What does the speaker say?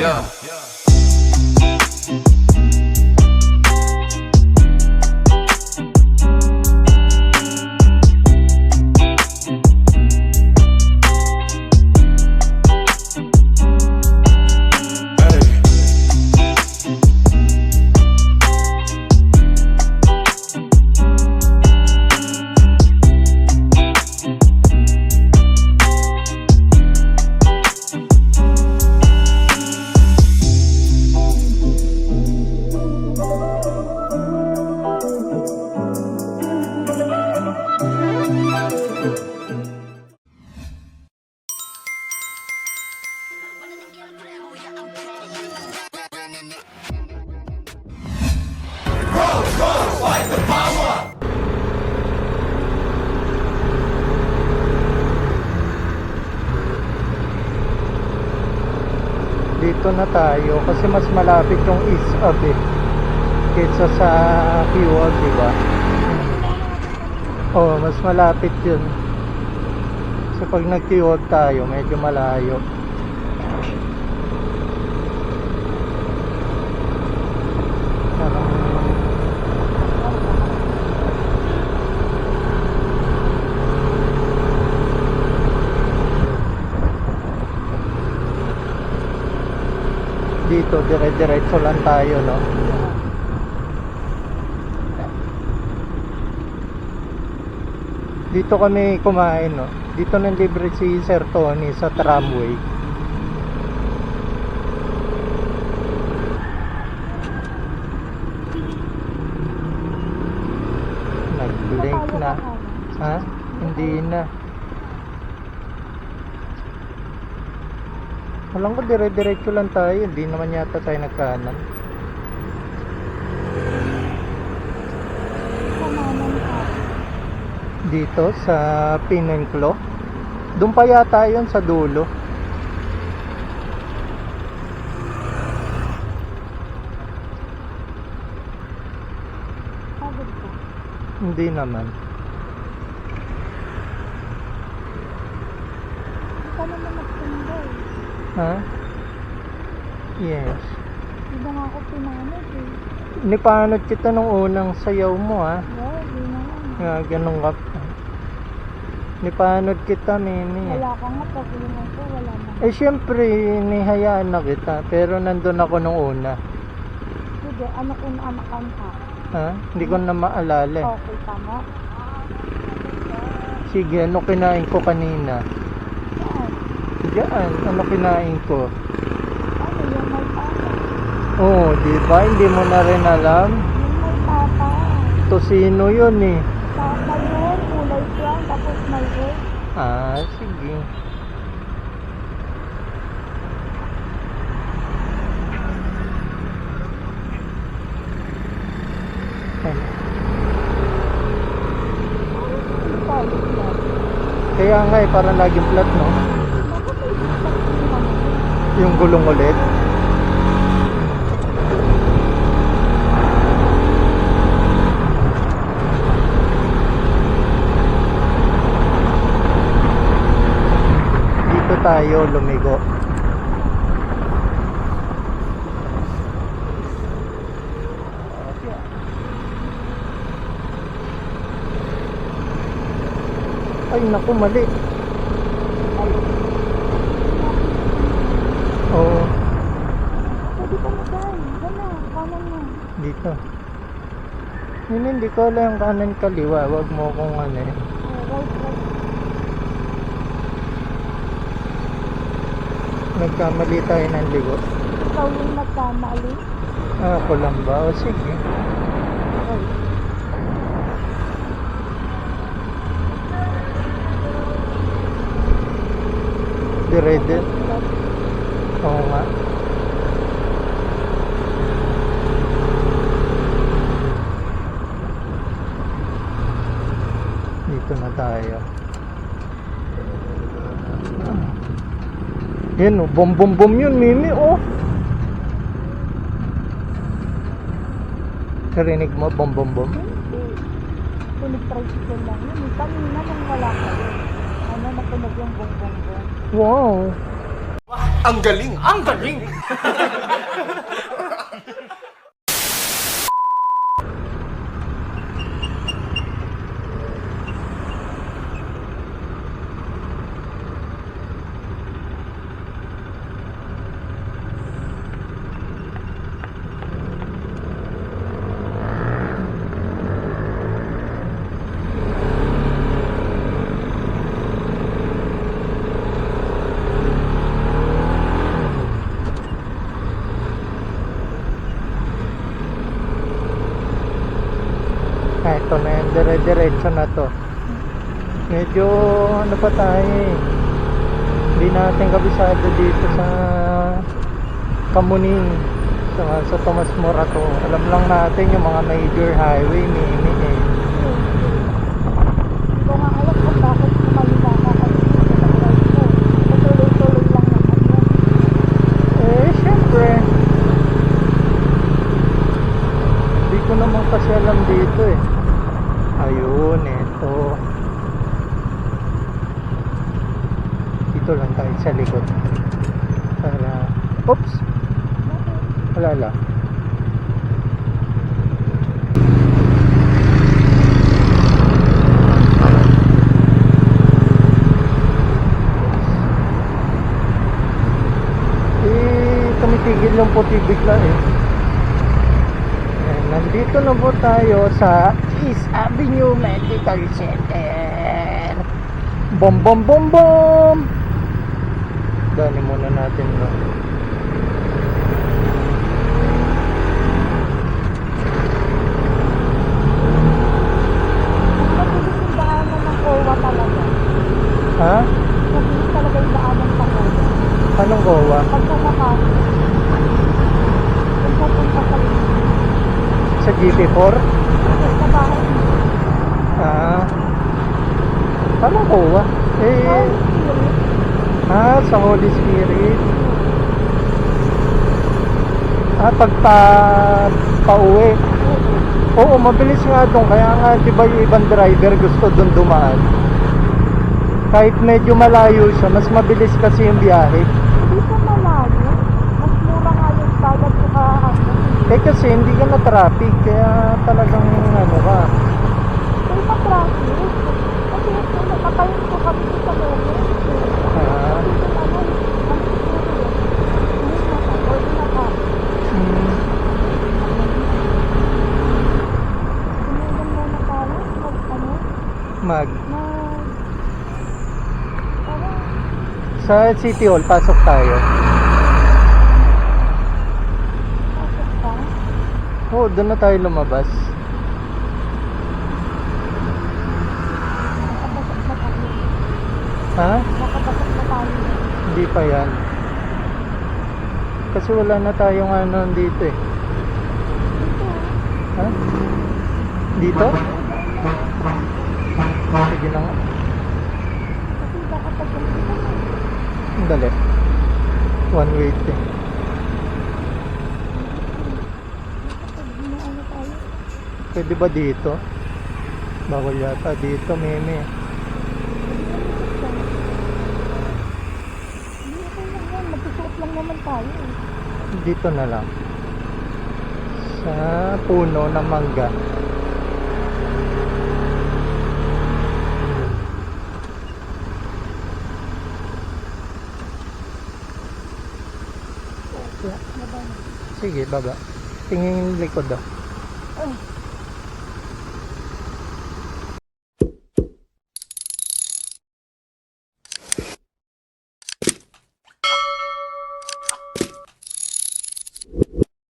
Yeah. Dito na tayo kasi mas malapit yung East Ave kaysa sa Q-Ave, diba? Oh, mas malapit yun. Kasi pag nag-Q-Ave tayo, medyo malayo. Dito dire-diretso lang tayo, no? Dito kami kumain, no? Dito nang libre si Sir Tony sa tramway. Nag-blink na. Ha? Hindi na. Alam ko dire-diretso lang tayo, hindi naman yata tayo nagkanan. Dito sa Pinenclo. Doon pa yata yun sa dulo. Hindi naman. Ha? Yes. Hindi na nga ako pinanod eh. Nipanod kita nung unang sayaw mo, ha? Wow, di naman. Nga, ganun ka. Nipanod kita, Mimi. Wala ka nga, pag ulingan ko, wala na. Eh, syempre, nihayaan na kita. Pero nandun ako nung una. Sige, ano kung amakan ka? Ha? Hindi ko na maalala. Okay, tama. Sige, ano kinain ko kanina? Saan? Diyan, ano kinain ko? Ano, yung may papa? Oh, di ba? Hindi mo na rin alam? Yung may papa. Tosino yun eh. Papa yun, kulay brown, tapos may red. Ah, sige. Kaya nga eh, parang laging flat, no? Yung gulong ulit. Dito tayo lumigo. Ay naku, mali. Oo, Pwede ka mag-ay. Gana, kanan mo. dito. Yun, hindi ko alam yung kanan kaliwa. Wag mo kung ano eh. Right. Nagkamali tayo ng ligo. Ikaw yung nagkamali. Ah, ako lang ba? O sige. Right. Dire-dire. Oo nga. Dito na tayo. Yan oh, bom bom bom yun, Mimi, oh. Narinig mo, bom bom bom? Tunog tricycle lang yun. Kanina nung wala kayo. Ano, natunog yung bong bong bong. Wow. Ang galing! Ang galing! Ito na yan, dire-diretso na to. Medyo ano pa tayo eh. Hindi natin kabisado dito sa Kamuning, sa Tomas Morato. Alam lang natin yung mga major highway, mini eh. Hindi ko nga alam kung bakit kumalita ka kasi nag-drive ko. Patuloy-tuloy lang naman yan. Eh, syempre. Hindi ko naman kasi alam dito eh. Ayun, eto. Dito lang tayo sa likod. Para, oops! Wala lang. Tumitigil yung puti bigla eh. Nandito na po tayo sa East Avenue Medical Center. Bom bom bom bom. Dali muna natin no. Mabilis yung daanan ng COA talaga. Ha? Mabilis talaga yung daanan sa COA. Anong gowa? Pag pumakasok, kung pupunta sa Sa GP4? sa bahay mo, Ah. Anong gowa? ay, Sa Holy Spirit. Pauwi. Oo, mabilis nga doon. Kaya nga, di ba yung ibang driver gusto doon dumaan? Kahit medyo malayo siya, mas mabilis kasi yung biyahe. hindi pa malayo. Mas mura nga yung tagad ko kahapon. Eh kasi hindi ka na traffic, kaya talagang ano ka. May pa-traffic. Kasi kung nakatayin ko kami sa moment, Ah, kasi kung ano, ang siguro yun, hindi na ka, or na ka. mm, Tumulong muna tayo, ano, mag. parang, Sa City Hall, pasok tayo. pasok ka. Oo, doon na tayo lumabas. Nakapasok na tayo. Ha? Nakapasok na tayo. Hindi pa yan. Kasi wala na tayong ano dito eh. Dito, Ha? Dito? Sige na nga. kasi baka pag dito na. Dali. One way eh. Kapag ano tayo. Pwede ba dito? Bawal yata dito, meme. Hindi okay lang yan. Magsusuot lang naman tayo. Dito na lang. Sa puno ng mangga. Baba na. Sige, baba. Tingin yung likod ah. Ay,